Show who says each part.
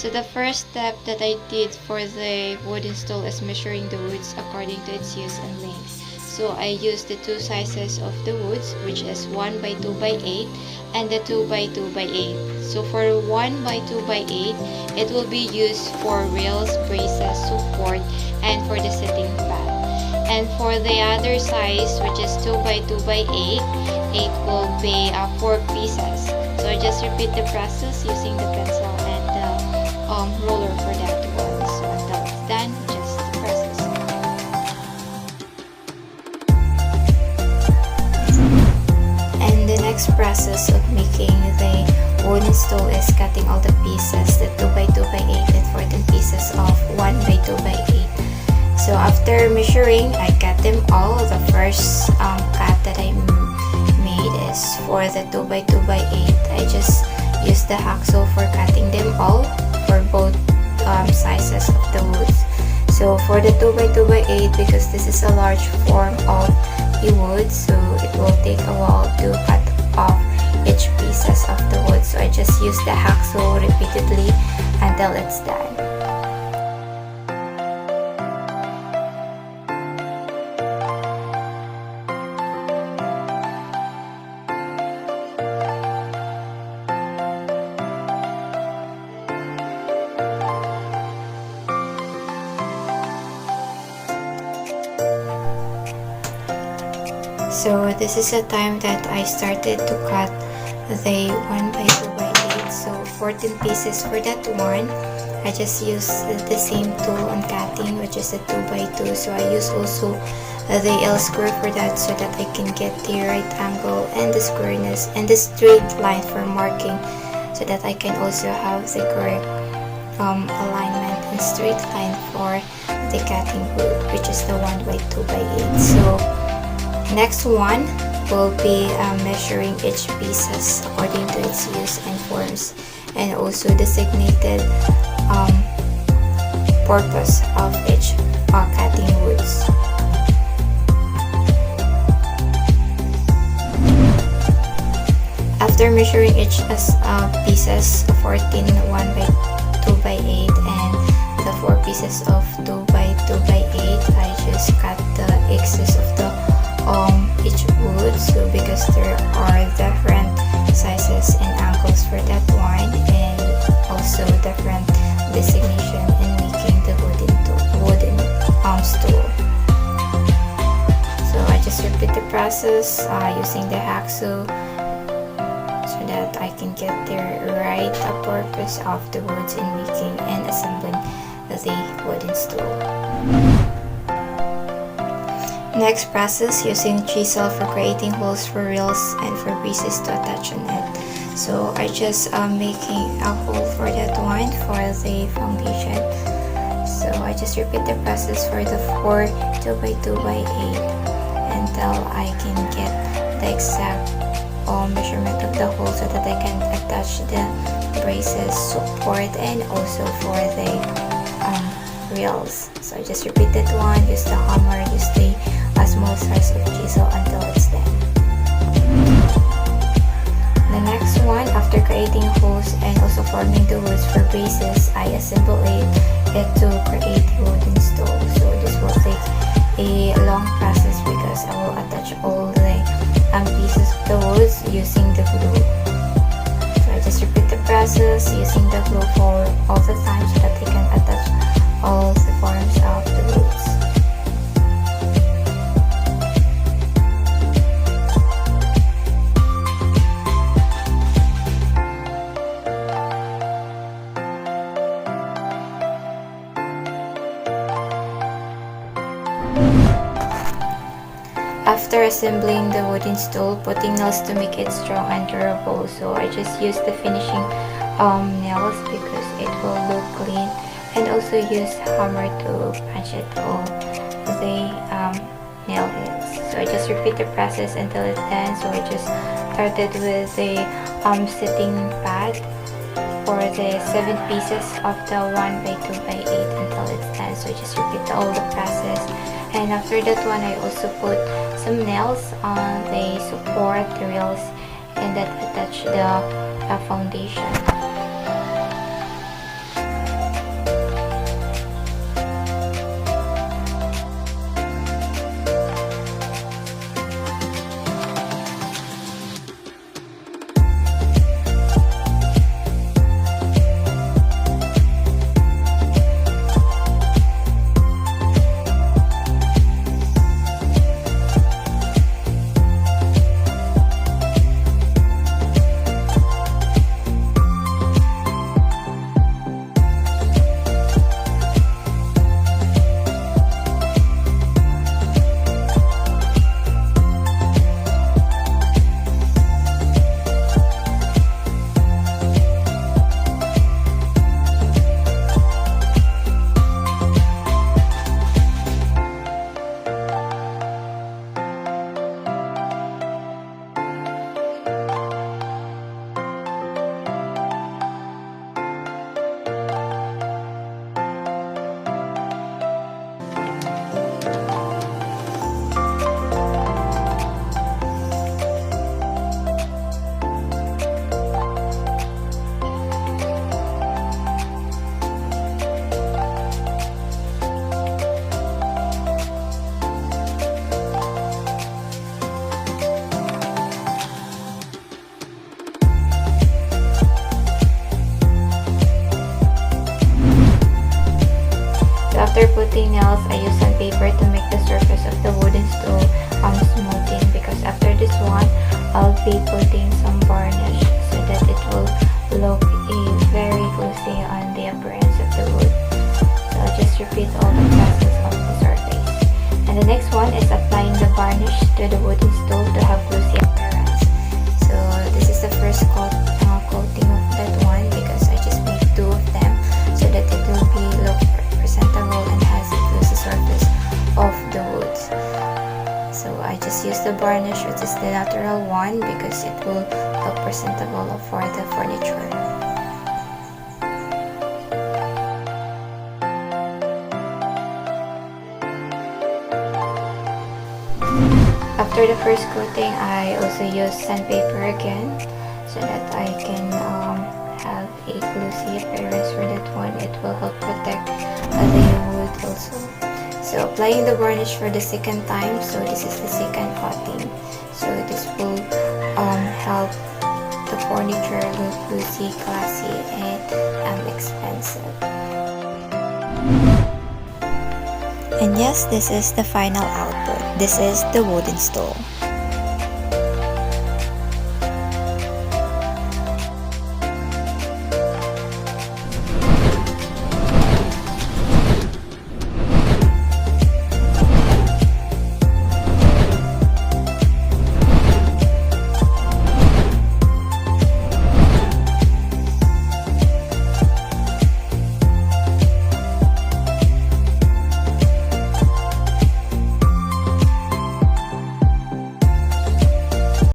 Speaker 1: So the first step that I did for the wooden stool is measuring the woods according to its use and length. So I used the two sizes of the woods, which is 1 by 2 by 8 and the 2 by 2 by 8. So for 1 by 2 by 8, it will be used for rails, braces, support, and for the sitting pad. And for the other size, which is 2 by 2 by 8, it will be 4 pieces. So I just repeat the process using the pencil and the roller for that one. So until it's done, just press it. And the next process of making the wooden stool is cutting all the pieces, the 2 by 2 by 8 and 14 pieces of 1 by 2 by 8. So after measuring, I cut them all. The first cut that I made is for the 2 by 2 by 8. I just used the hacksaw for cutting them all for both sizes of the woods. So for the 2 by 2 by 8, because this is a large form of the wood, so it will take a while to cut off each pieces of the wood. So I just use the hacksaw repeatedly until it's done. So this is the time that I started to cut the 1 by 2 by 8. So 14 pieces for that one. I just use the same tool on cutting, which is a 2 by 2. So I use also the L square for that, so that I can get the right angle and the squareness and the straight line for marking, so that I can also have the correct alignment and straight line for the cutting wood, which is the 1 by 2 by 8. So next one will be measuring each pieces according to its use and forms, and also designated purpose of each cutting woods. After measuring each pieces, 14, 1 by 2 by 8 and the 4 pieces of 2 by 2 by 8, I just cut the excess of the each wood. So because there are different sizes and angles for that one, and also different designation in making the wooden stool. So I just repeat the process using the hacksaw, so that I can get the right purpose of the woods in making and assembling the wooden stool. Next process, using chisel for creating holes for rails and for braces to attach on it. So I just making a hole for that one for the foundation. So I just repeat the process for the 4 2 by 2 by 8 until I can get the exact measurement of the hole, so that I can attach the braces, support, and also for the rails. So I just repeat that one, use the hammer, use the small size of chisel until it's done. The next one, after creating holes and also forming the woods for braces, I assemble it to create wooden stool. So this will take a long process because I will attach all the pieces of the woods using the glue. So I just repeat the process using the glue for all the time, so that they can attach all the forms of the woods. After assembling the wooden stool, putting nails to make it strong and durable. So I just use the finishing nails because it will look clean, and also use hammer to punch it all the nail heads. So I just repeat the process until it's done. So I just started with the sitting pad for the 7 pieces of the 1 by 2 by 8 until it's done. So I just repeat all the process. And after that one, I also put some nails on the support, the rails, and that attach the foundation. after putting nails, I use sandpaper to make the surface of the wooden stool smoothing, because after this one, I'll be putting some varnish so that it will look very glossy on the appearance of the wood. So I'll just repeat all the process of the surface. And the next one is applying the varnish to the wooden stool to have glossy appearance. So this is the first coating of that one, because I just make 2 of them so that it will be look presentable and has a glossy surface of the wood. So I just use the varnish, which is the natural one, because it will look presentable for the furniture. After the first coating, I also use sandpaper again so that I can have a glossy appearance for that one. It will help protect the wood also. So applying the varnish for the second time, so this is the second coating. So this will help the furniture look glossy, classy, and expensive. And yes, this is the final output. This is the wooden stool.